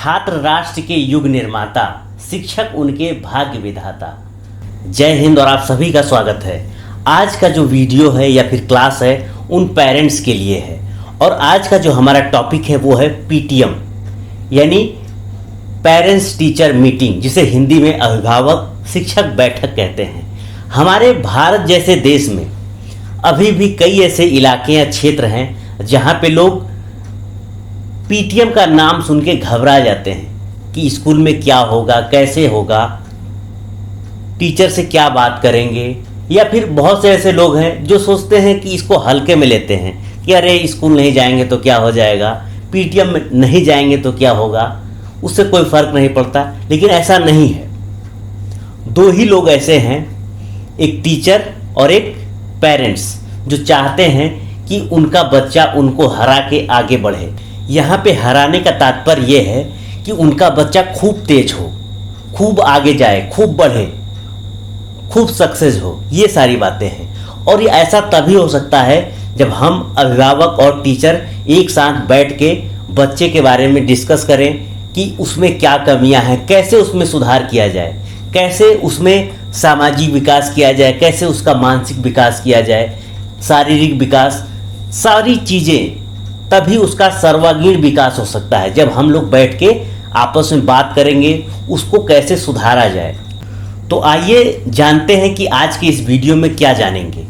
छात्र राष्ट्र के युग निर्माता, शिक्षक उनके भाग्य विधाता। जय हिंद और आप सभी का स्वागत है। आज का जो वीडियो है या फिर क्लास है उन पेरेंट्स के लिए है और आज का जो हमारा टॉपिक है वो है पीटीएम यानी पेरेंट्स टीचर मीटिंग, जिसे हिंदी में अभिभावक शिक्षक बैठक कहते हैं। हमारे भारत जैसे देश में अभी भी कई ऐसे इलाके या क्षेत्र हैं जहाँ पे लोग पीटीएम का नाम सुन के घबरा जाते हैं कि स्कूल में क्या होगा, कैसे होगा, टीचर से क्या बात करेंगे। या फिर बहुत से ऐसे लोग हैं जो सोचते हैं कि इसको हल्के में लेते हैं कि अरे स्कूल नहीं जाएंगे तो क्या हो जाएगा, पीटीएम में नहीं जाएंगे तो क्या होगा, उससे कोई फर्क नहीं पड़ता। लेकिन ऐसा नहीं है। दो ही लोग ऐसे हैं, एक टीचर और एक पेरेंट्स, जो चाहते हैं कि उनका बच्चा उनको हरा के आगे बढ़े। यहाँ पे हराने का तात्पर्य ये है कि उनका बच्चा खूब तेज हो, खूब आगे जाए, खूब बढ़े, खूब सक्सेस हो। ये सारी बातें हैं और ये ऐसा तभी हो सकता है जब हम अभिभावक और टीचर एक साथ बैठ के बच्चे के बारे में डिस्कस करें कि उसमें क्या कमियां हैं, कैसे उसमें सुधार किया जाए, कैसे उसमें सामाजिक विकास किया जाए, कैसे उसका मानसिक विकास किया जाए, शारीरिक विकास, सारी चीज़ें। तभी उसका सर्वांगीण विकास हो सकता है जब हम लोग बैठ के आपस में बात करेंगे उसको कैसे सुधारा जाए। तो आइए जानते हैं कि आज के इस वीडियो में क्या जानेंगे।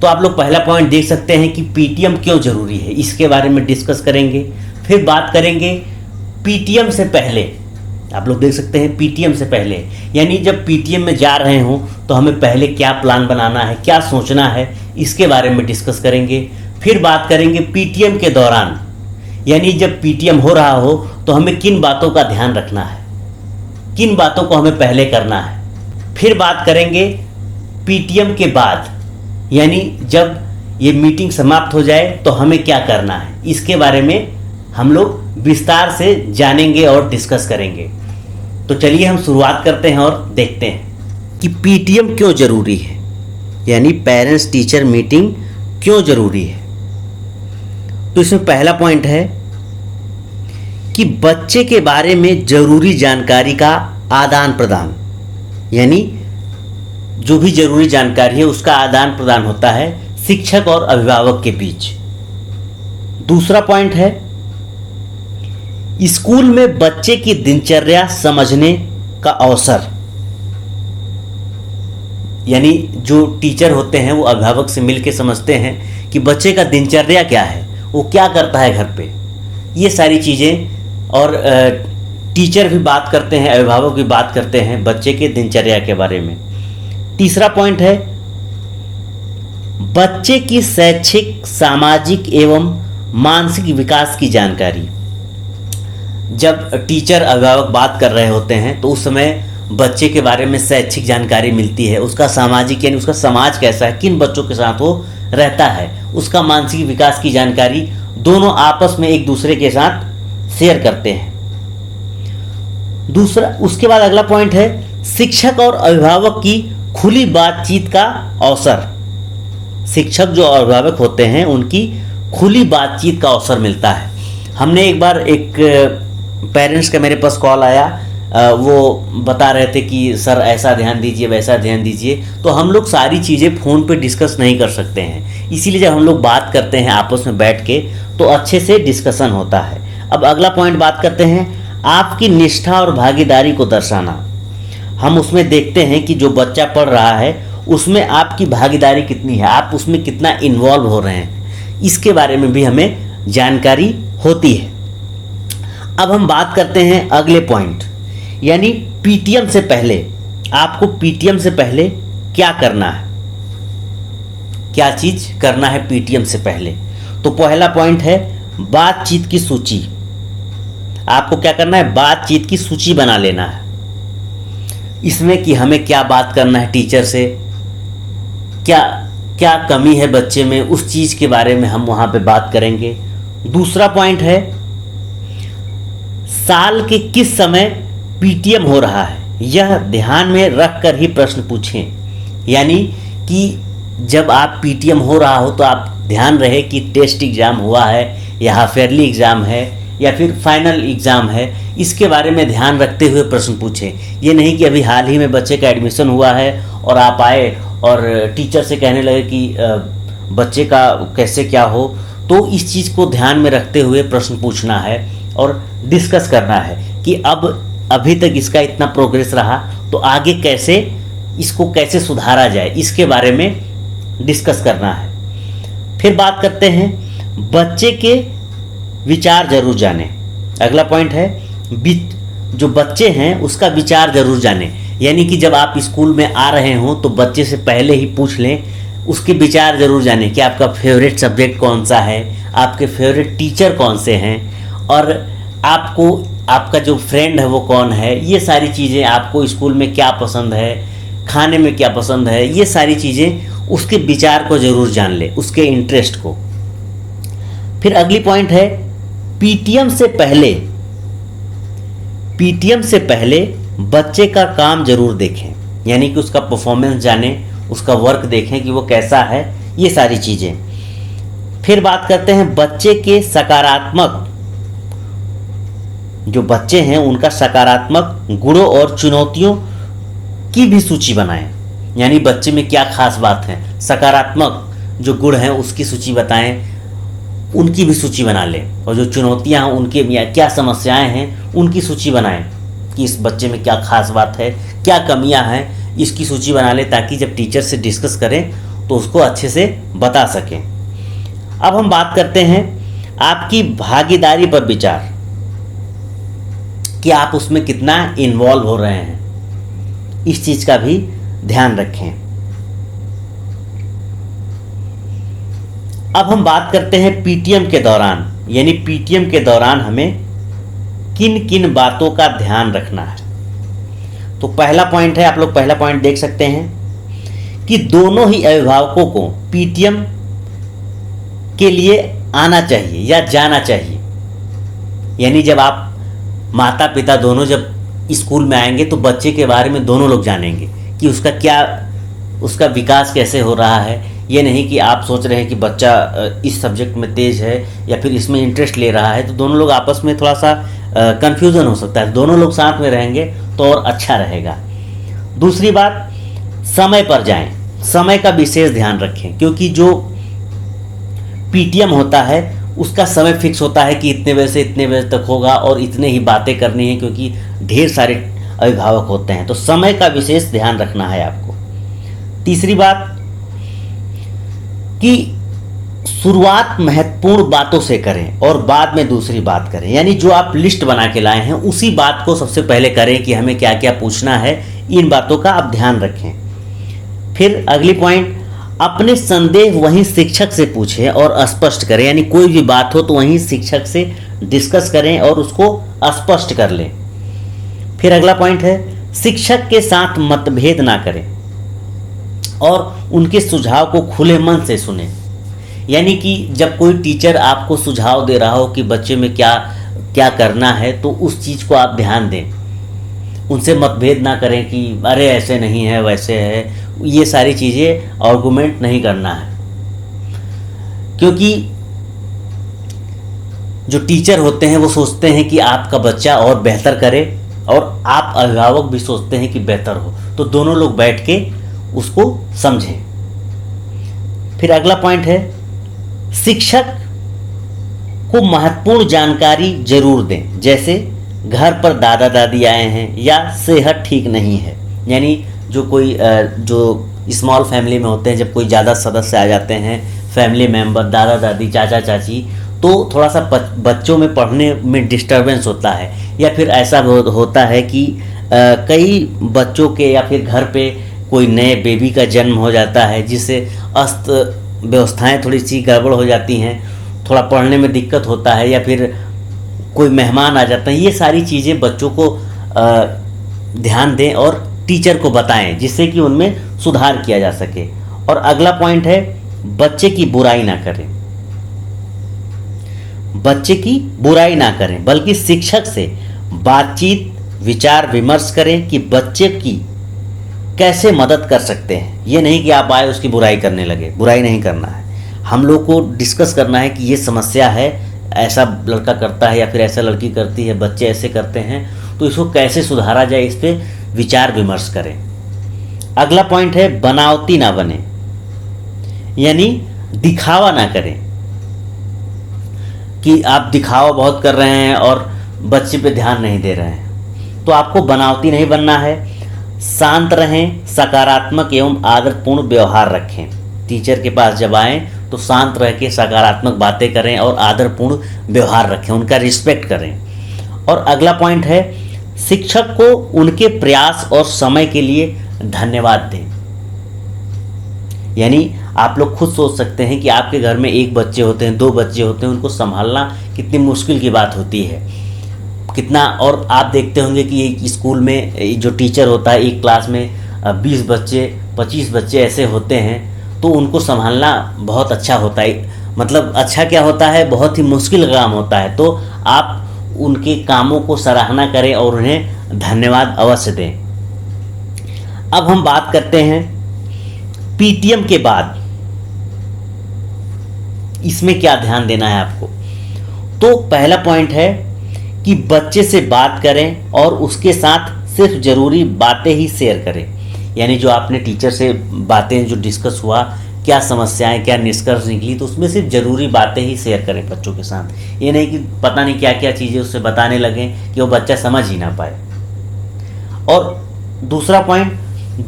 तो आप लोग पहला पॉइंट देख सकते हैं कि पीटीएम क्यों ज़रूरी है, इसके बारे में डिस्कस करेंगे। फिर बात करेंगे पीटीएम से पहले। आप लोग देख सकते हैं पीटीएम से पहले यानी जब पीटीएम में जा रहे हों तो हमें पहले क्या प्लान बनाना है, क्या सोचना है, इसके बारे में डिस्कस करेंगे। फिर बात करेंगे पीटीएम के दौरान यानी जब पीटीएम हो रहा हो तो हमें किन बातों का ध्यान रखना है, किन बातों को हमें पहले करना है। फिर बात करेंगे पीटीएम के बाद यानी जब ये मीटिंग समाप्त हो जाए तो हमें क्या करना है, इसके बारे में हम लोग विस्तार से जानेंगे और डिस्कस करेंगे। तो चलिए हम शुरुआत करते हैं और देखते हैं कि पीटीएम क्यों ज़रूरी है यानी पेरेंट्स टीचर मीटिंग क्यों ज़रूरी है। तो इसमें पहला पॉइंट है कि बच्चे के बारे में ज़रूरी जानकारी का आदान प्रदान यानी जो भी ज़रूरी जानकारी है उसका आदान प्रदान होता है शिक्षक और अभिभावक के बीच। दूसरा पॉइंट है स्कूल में बच्चे की दिनचर्या समझने का अवसर यानी जो टीचर होते हैं वो अभिभावक से मिलकर समझते हैं कि बच्चे का दिनचर्या क्या है, वो क्या करता है घर पे, ये सारी चीज़ें। और टीचर भी बात करते हैं, अभिभावक भी बात करते हैं बच्चे के दिनचर्या के बारे में। तीसरा पॉइंट है बच्चे की शैक्षिक, सामाजिक एवं मानसिक विकास की जानकारी। जब टीचर अभिभावक बात कर रहे होते हैं तो उस समय बच्चे के बारे में शैक्षिक जानकारी मिलती है, उसका सामाजिक यानी उसका समाज कैसा है, किन बच्चों के साथ वो रहता है, उसका मानसिक विकास की जानकारी दोनों आपस में एक दूसरे के साथ शेयर करते हैं। दूसरा, उसके बाद अगला पॉइंट है शिक्षक और अभिभावक की खुली बातचीत का अवसर। शिक्षक जो अभिभावक होते हैं उनकी खुली बातचीत का अवसर मिलता है। हमने एक बार एक पेरेंट्स का मेरे पास कॉल आया, वो बता रहे थे कि सर ऐसा ध्यान दीजिए, वैसा ध्यान दीजिए। तो हम लोग सारी चीज़ें फ़ोन पे डिस्कस नहीं कर सकते हैं, इसीलिए जब हम लोग बात करते हैं आपस में बैठ के तो अच्छे से डिस्कशन होता है। अब अगला पॉइंट बात करते हैं आपकी निष्ठा और भागीदारी को दर्शाना। हम उसमें देखते हैं कि जो बच्चा पढ़ रहा है उसमें आपकी भागीदारी कितनी है, आप उसमें कितना इन्वॉल्व हो रहे हैं, इसके बारे में भी हमें जानकारी होती है। अब हम बात करते हैं अगले पॉइंट यानी पीटीएम से पहले। आपको पीटीएम से पहले क्या करना है, क्या चीज़ करना है पीटीएम से पहले। तो पहला पॉइंट है बातचीत की सूची। आपको क्या करना है, बातचीत की सूची बना लेना है। इसमें कि हमें क्या बात करना है टीचर से, क्या क्या कमी है बच्चे में, उस चीज़ के बारे में हम वहाँ पे बात करेंगे। दूसरा पॉइंट है साल के किस समय पीटीएम हो रहा है, यह ध्यान में रख कर ही प्रश्न पूछें। यानी कि जब आप पीटीएम हो रहा हो तो आप ध्यान रहे कि टेस्ट एग्ज़ाम हुआ है या हाफ ईयरली एग्ज़ाम है या फिर फाइनल एग्ज़ाम है, इसके बारे में ध्यान रखते हुए प्रश्न पूछें। ये नहीं कि अभी हाल ही में बच्चे का एडमिशन हुआ है और आप आए और टीचर से कहने लगे कि बच्चे का कैसे क्या हो। तो इस चीज़ को ध्यान में रखते हुए प्रश्न पूछना है और डिस्कस करना है कि अब अभी तक इसका इतना प्रोग्रेस रहा तो आगे कैसे इसको कैसे सुधारा जाए, इसके बारे में डिस्कस करना है। फिर बात करते हैं बच्चे के विचार जरूर जाने। अगला पॉइंट है जो बच्चे हैं उसका विचार जरूर जाने, यानी कि जब आप स्कूल में आ रहे हो तो बच्चे से पहले ही पूछ लें, उसके विचार जरूर जाने कि आपका फेवरेट सब्जेक्ट कौन सा है, आपके फेवरेट टीचर कौन से हैं, और आपको आपका जो फ्रेंड है वो कौन है। ये सारी चीज़ें, आपको स्कूल में क्या पसंद है, खाने में क्या पसंद है, ये सारी चीज़ें उसके विचार को ज़रूर जान ले, उसके इंटरेस्ट को। फिर अगली पॉइंट है पीटीएम से पहले बच्चे का काम जरूर देखें, यानी कि उसका परफॉर्मेंस जाने, उसका वर्क देखें कि वो कैसा है, ये सारी चीज़ें। फिर बात करते हैं बच्चे के सकारात्मक, जो बच्चे हैं उनका सकारात्मक गुणों और चुनौतियों की भी सूची बनाएं, यानी बच्चे में क्या खास बात है, सकारात्मक जो गुण हैं उसकी सूची बताएं, उनकी भी सूची बना लें, और जो चुनौतियां हैं उनके क्या समस्याएं हैं उनकी सूची बनाएं कि इस बच्चे में क्या खास बात है, क्या कमियां हैं, इसकी सूची बना लें ताकि जब टीचर से डिस्कस करें तो उसको अच्छे से बता सकें। अब हम बात करते हैं आपकी भागीदारी पर विचार, कि आप उसमें कितना इन्वॉल्व हो रहे हैं, इस चीज़ का भी ध्यान रखें। अब हम बात करते हैं पीटीएम के दौरान, यानी पीटीएम के दौरान हमें किन किन बातों का ध्यान रखना है। तो पहला पॉइंट है, आप लोग पहला पॉइंट देख सकते हैं कि दोनों ही अभिभावकों को पीटीएम के लिए आना चाहिए या जाना चाहिए, यानी जब आप माता पिता दोनों जब स्कूल में आएंगे तो बच्चे के बारे में दोनों लोग जानेंगे कि उसका विकास कैसे हो रहा है। ये नहीं कि आप सोच रहे हैं कि बच्चा इस सब्जेक्ट में तेज है या फिर इसमें इंटरेस्ट ले रहा है, तो दोनों लोग आपस में थोड़ा सा कंफ्यूजन हो सकता है। दोनों लोग साथ में रहेंगे तो और अच्छा रहेगा। दूसरी बात, समय पर जाएं, समय का विशेष ध्यान रखें, क्योंकि जो पीटीएम होता है उसका समय फिक्स होता है कि इतने बजे से इतने बजे तक होगा और इतने ही बातें करनी है, क्योंकि ढेर सारे अभिभावक होते हैं, तो समय का विशेष ध्यान रखना है आपको। तीसरी बात कि शुरुआत महत्वपूर्ण बातों से करें और बाद में दूसरी बात करें, यानी जो आप लिस्ट बना के लाए हैं उसी बात को सबसे पहले करें कि हमें क्या क्या पूछना है, इन बातों का आप ध्यान रखें। फिर अगली पॉइंट, अपने संदेह वहीं शिक्षक से पूछें और स्पष्ट करें, यानी कोई भी बात हो तो वहीं शिक्षक से डिस्कस करें और उसको स्पष्ट कर लें। फिर अगला पॉइंट है, शिक्षक के साथ मतभेद ना करें और उनके सुझाव को खुले मन से सुनें, यानी कि जब कोई टीचर आपको सुझाव दे रहा हो कि बच्चे में क्या क्या करना है तो उस चीज़ को आप ध्यान दें, उनसे मतभेद ना करें कि अरे ऐसे नहीं है वैसे है, ये सारी चीज़ें आर्गुमेंट नहीं करना है। क्योंकि जो टीचर होते हैं वो सोचते हैं कि आपका बच्चा और बेहतर करे और आप अभिभावक भी सोचते हैं कि बेहतर हो, तो दोनों लोग बैठ के उसको समझें। फिर अगला पॉइंट है, शिक्षक को महत्वपूर्ण जानकारी जरूर दें, जैसे घर पर दादा दादी आए हैं या सेहत ठीक नहीं है, यानी जो कोई जो स्मॉल फैमिली में होते हैं, जब कोई ज़्यादा सदस्य आ जाते हैं, फैमिली मेम्बर, दादा दादी, चाचा चाची, तो थोड़ा सा बच्चों में पढ़ने में डिस्टरबेंस होता है, या फिर ऐसा होता है कि कई बच्चों के या फिर घर पे कोई नए बेबी का जन्म हो जाता है, जिससे अस्त व्यवस्थाएं थोड़ी सी गड़बड़ हो जाती हैं, थोड़ा पढ़ने में दिक्कत होता है, या फिर कोई मेहमान आ जाता है। ये सारी चीज़ें बच्चों को ध्यान दें और टीचर को बताएं, जिससे कि उनमें सुधार किया जा सके। और अगला पॉइंट है, बच्चे की बुराई ना करें, बच्चे की बुराई ना करें, बल्कि शिक्षक से बातचीत विचार विमर्श करें कि बच्चे की कैसे मदद कर सकते हैं। ये नहीं कि आप आए उसकी बुराई करने लगे, बुराई नहीं करना है। हम लोग को डिस्कस करना है कि ये समस्या है, ऐसा लड़का करता है या फिर ऐसा लड़की करती है, बच्चे ऐसे करते हैं, तो इसको कैसे सुधारा जाए, इस पर विचार विमर्श करें। अगला पॉइंट है बनावटी ना बने, यानी दिखावा ना करें कि आप दिखावा बहुत कर रहे हैं और बच्चे पे ध्यान नहीं दे रहे हैं। तो आपको बनावटी नहीं बनना है, शांत रहें, सकारात्मक एवं आदरपूर्ण व्यवहार रखें। टीचर के पास जब आएँ तो शांत रह के सकारात्मक बातें करें और आदरपूर्ण व्यवहार रखें, उनका रिस्पेक्ट करें। और अगला पॉइंट है शिक्षक को उनके प्रयास और समय के लिए धन्यवाद दें। यानी आप लोग खुद सोच सकते हैं कि आपके घर में एक बच्चे होते हैं, 2 बच्चे होते हैं, उनको संभालना कितनी मुश्किल की बात होती है, कितना। और आप देखते होंगे कि एक स्कूल में जो टीचर होता है, एक क्लास में 20 बच्चे 25 बच्चे ऐसे होते हैं, तो उनको संभालना बहुत अच्छा होता है। मतलब अच्छा क्या होता है, बहुत ही मुश्किल काम होता है। तो आप उनके कामों को सराहना करें और उन्हें धन्यवाद अवश्य दें। अब हम बात करते हैं पीटीएम के बाद इसमें क्या ध्यान देना है आपको। तो पहला पॉइंट है कि बच्चे से बात करें और उसके साथ सिर्फ ज़रूरी बातें ही शेयर करें। यानी जो आपने टीचर से बातें जो डिस्कस हुआ, क्या समस्याएं, क्या निष्कर्ष निकली, तो उसमें सिर्फ ज़रूरी बातें ही शेयर करें बच्चों के साथ। ये नहीं कि पता नहीं क्या क्या चीज़ें उससे बताने लगें कि वो बच्चा समझ ही ना पाए। और दूसरा पॉइंट,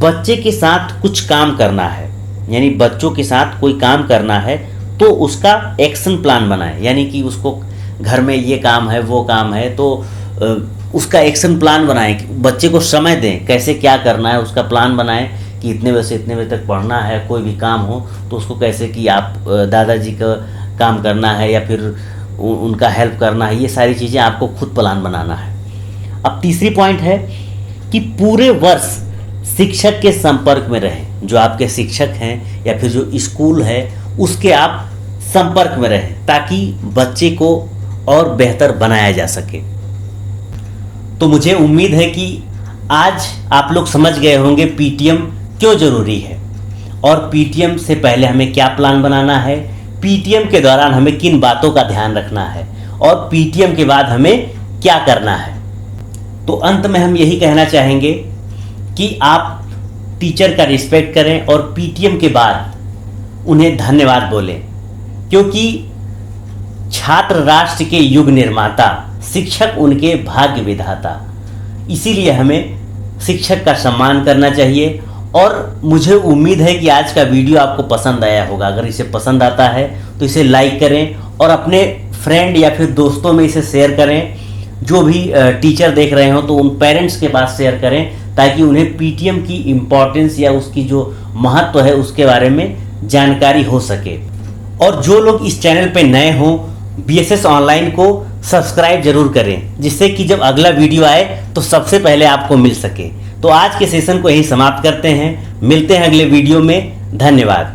बच्चे के साथ कुछ काम करना है, यानी बच्चों के साथ कोई काम करना है तो उसका एक्शन प्लान बनाएं। यानी कि उसको घर में ये काम है, वो काम है, तो उसका एक्शन प्लान बनाएं। बच्चे को समय दें, कैसे क्या करना है उसका प्लान बनाएं कि इतने बजे से इतने बजे तक पढ़ना है। कोई भी काम हो तो उसको कैसे कि आप दादाजी का काम करना है या फिर उनका हेल्प करना है, ये सारी चीज़ें आपको खुद प्लान बनाना है। अब तीसरी पॉइंट है कि पूरे वर्ष शिक्षक के संपर्क में रहें। जो आपके शिक्षक हैं या फिर जो स्कूल है उसके आप संपर्क में रहें, ताकि बच्चे को और बेहतर बनाया जा सके। तो मुझे उम्मीद है कि आज आप लोग समझ गए होंगे पीटीएम क्यों ज़रूरी है और पीटीएम से पहले हमें क्या प्लान बनाना है, पीटीएम के दौरान हमें किन बातों का ध्यान रखना है और पीटीएम के बाद हमें क्या करना है। तो अंत में हम यही कहना चाहेंगे कि आप टीचर का रिस्पेक्ट करें और पीटीएम के बाद उन्हें धन्यवाद बोलें, क्योंकि छात्र राष्ट्र के युग निर्माता, शिक्षक उनके भाग्य विधाता। इसीलिए हमें शिक्षक का सम्मान करना चाहिए। और मुझे उम्मीद है कि आज का वीडियो आपको पसंद आया होगा। अगर इसे पसंद आता है तो इसे लाइक करें और अपने फ्रेंड या फिर दोस्तों में इसे शेयर करें। जो भी टीचर देख रहे हो तो उन पेरेंट्स के पास शेयर करें, ताकि उन्हें पीटीएम की इम्पोर्टेंस या उसकी जो महत्व है उसके बारे में जानकारी हो सके। और जो लोग इस चैनल पे नए हों, बीएसएस ऑनलाइन को सब्सक्राइब जरूर करें, जिससे कि जब अगला वीडियो आए तो सबसे पहले आपको मिल सके। तो आज के सेशन को यहीं समाप्त करते हैं, मिलते हैं अगले वीडियो में। धन्यवाद।